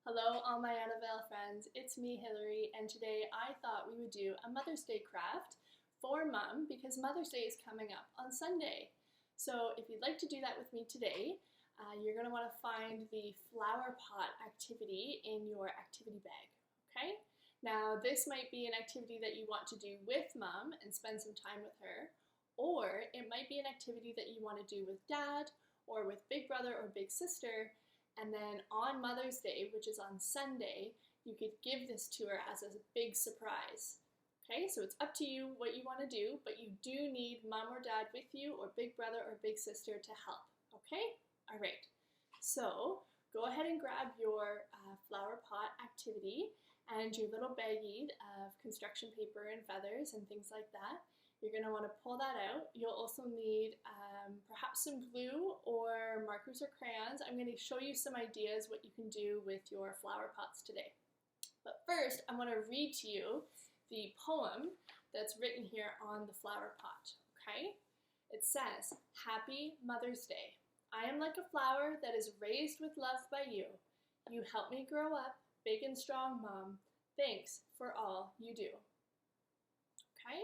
Hello all my Annabelle friends, it's me Hilary, and today I thought we would do a Mother's Day craft for Mum because Mother's Day is coming up on Sunday. So if you'd like to do that with me today, you're going to want to find the flower pot activity in your activity bag, okay? Now this might be an activity that you want to do with Mum and spend some time with her, or it might be an activity that you want to do with Dad or with Big Brother or Big Sister. And then on Mother's Day, which is on Sunday, you could give this to her as a big surprise. Okay, so it's up to you what you want to do, but you do need Mom or Dad with you, or Big Brother or Big Sister to help. Okay? All right. So go ahead and grab your flower pot activity and your little baggie of construction paper and feathers and things like that. You're going to want to pull that out. You'll also need perhaps some glue or markers or crayons. I'm going to show you some ideas what you can do with your flower pots today. But first, I want to read to you the poem that's written here on the flower pot, okay? It says, "Happy Mother's Day. I am like a flower that is raised with love by you. You help me grow up, big and strong, Mom. Thanks for all you do." Okay?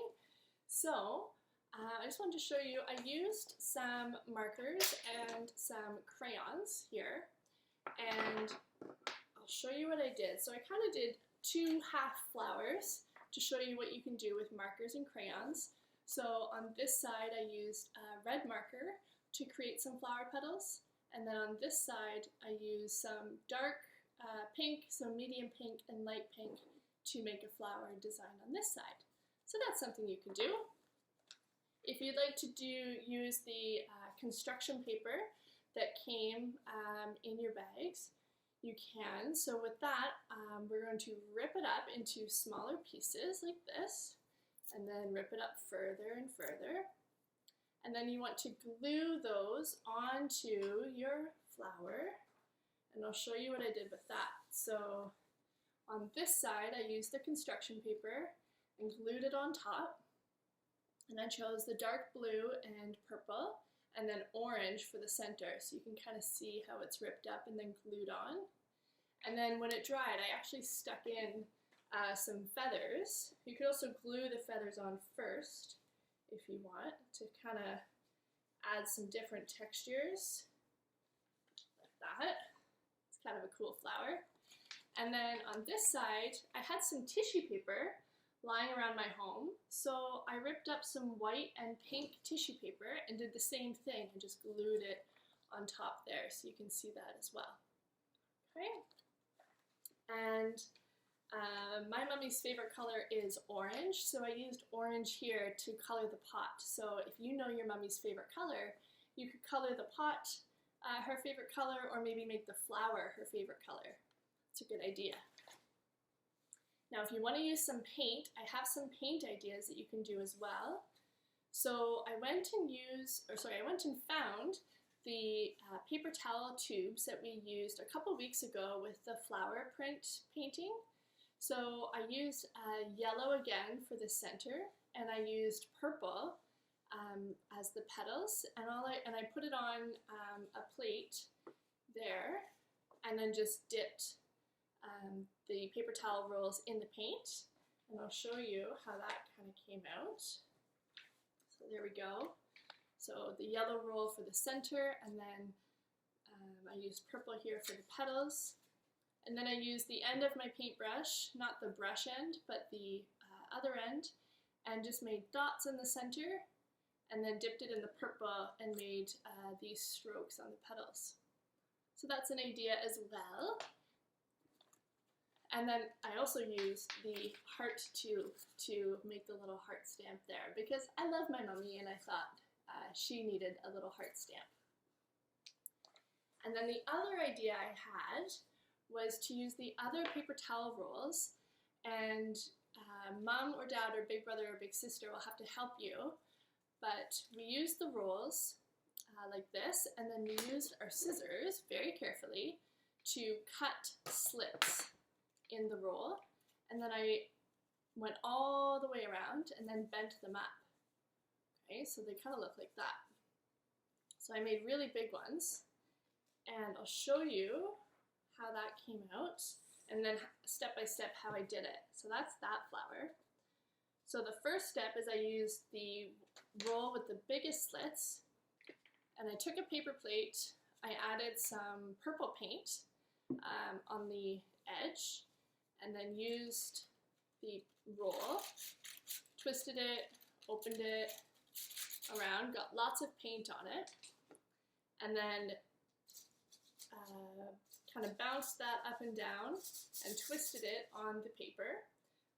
So, I just wanted to show you, I used some markers and some crayons here, and I'll show you what I did. So I kind of did two half flowers to show you what you can do with markers and crayons. So on this side I used a red marker to create some flower petals, and then on this side I used some dark pink, some medium pink and light pink to make a flower design on this side. So that's something you can do. If you'd like to use the construction paper that came in your bags, you can. So with that, we're going to rip it up into smaller pieces like this, and then rip it up further and further. And then you want to glue those onto your flower, and I'll show you what I did with that. So on this side, I used the construction paper and glued it on top, and I chose the dark blue and purple and then orange for the center, so you can kind of see how it's ripped up and then glued on. And then when it dried, I actually stuck in some feathers. You could also glue the feathers on first if you want to kind of add some different textures like that. It's kind of a cool flower. And then on this side, I had some tissue paper lying around my home, so I ripped up some white and pink tissue paper and did the same thing and just glued it on top there, so you can see that as well. Okay, and my mummy's favorite color is orange, so I used orange here to color the pot. So if you know your mummy's favorite color, you could color the pot her favorite color, or maybe make the flower her favorite color. It's a good idea. Now if you want to use some paint, I have some paint ideas that you can do as well. So I went and found the paper towel tubes that we used a couple weeks ago with the flower print painting. So I used yellow again for the center, and I used purple as the petals, and I put it on a plate there, and then just dipped the paper towel rolls in the paint, and I'll show you how that kind of came out. So there we go. So the yellow roll for the center, and then I used purple here for the petals, and then I used the end of my paintbrush, not the brush end, but the other end, and just made dots in the center, and then dipped it in the purple and made these strokes on the petals. So that's an idea as well. And then I also used the heart to make the little heart stamp there, because I love my mummy and I thought she needed a little heart stamp. And then the other idea I had was to use the other paper towel rolls, and Mom or Dad or Big Brother or Big Sister will have to help you, but we used the rolls like this, and then we used our scissors very carefully to cut slits in the roll, and then I went all the way around and then bent them up. Okay, so they kind of look like that. So I made really big ones, and I'll show you how that came out, and then step by step how I did it. So that's that flower. So the first step is I used the roll with the biggest slits, and I took a paper plate, I added some purple paint on the edge, and then used the roll, twisted it, opened it around, got lots of paint on it, and then kind of bounced that up and down and twisted it on the paper.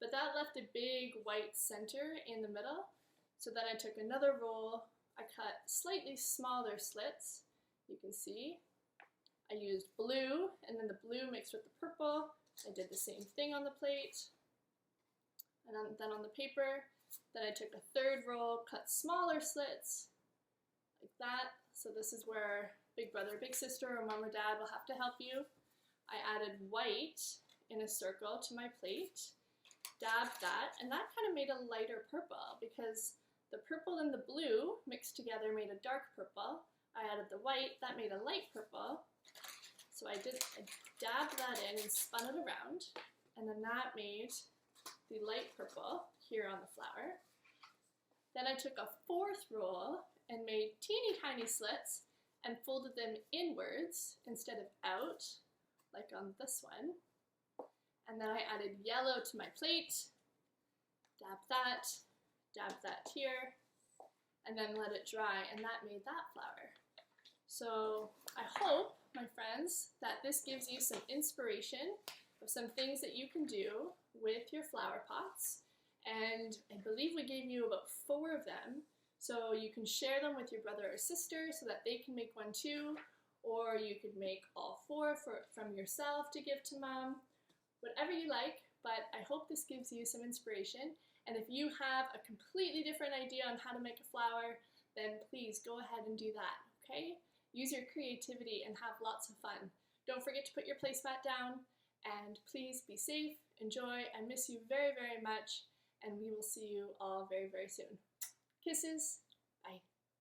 But that left a big white center in the middle. So then I took another roll, I cut slightly smaller slits, you can see. I used blue, and then the blue mixed with the purple. I did the same thing on the plate, and then on the paper. Then I took a third roll, cut smaller slits, like that. So this is where big brother, big sister, or mom or dad will have to help you. I added white in a circle to my plate, dabbed that, and that kind of made a lighter purple because the purple and the blue mixed together made a dark purple. I added the white, that made a light purple. So I dabbed that in and spun it around, and then that made the light purple here on the flower. Then I took a fourth roll and made teeny tiny slits and folded them inwards instead of out, like on this one. And then I added yellow to my plate, dabbed that here, and then let it dry, and that made that flower. So I hope, my friends, that this gives you some inspiration of some things that you can do with your flower pots. And I believe we gave you about 4 of them, so you can share them with your brother or sister so that they can make one too, or you could make all 4 from yourself to give to mom. Whatever you like, but I hope this gives you some inspiration. And if you have a completely different idea on how to make a flower, then please go ahead and do that, okay? Use your creativity and have lots of fun. Don't forget to put your placemat down, and please be safe, enjoy. I miss you very, very much, and we will see you all very, very soon. Kisses. Bye.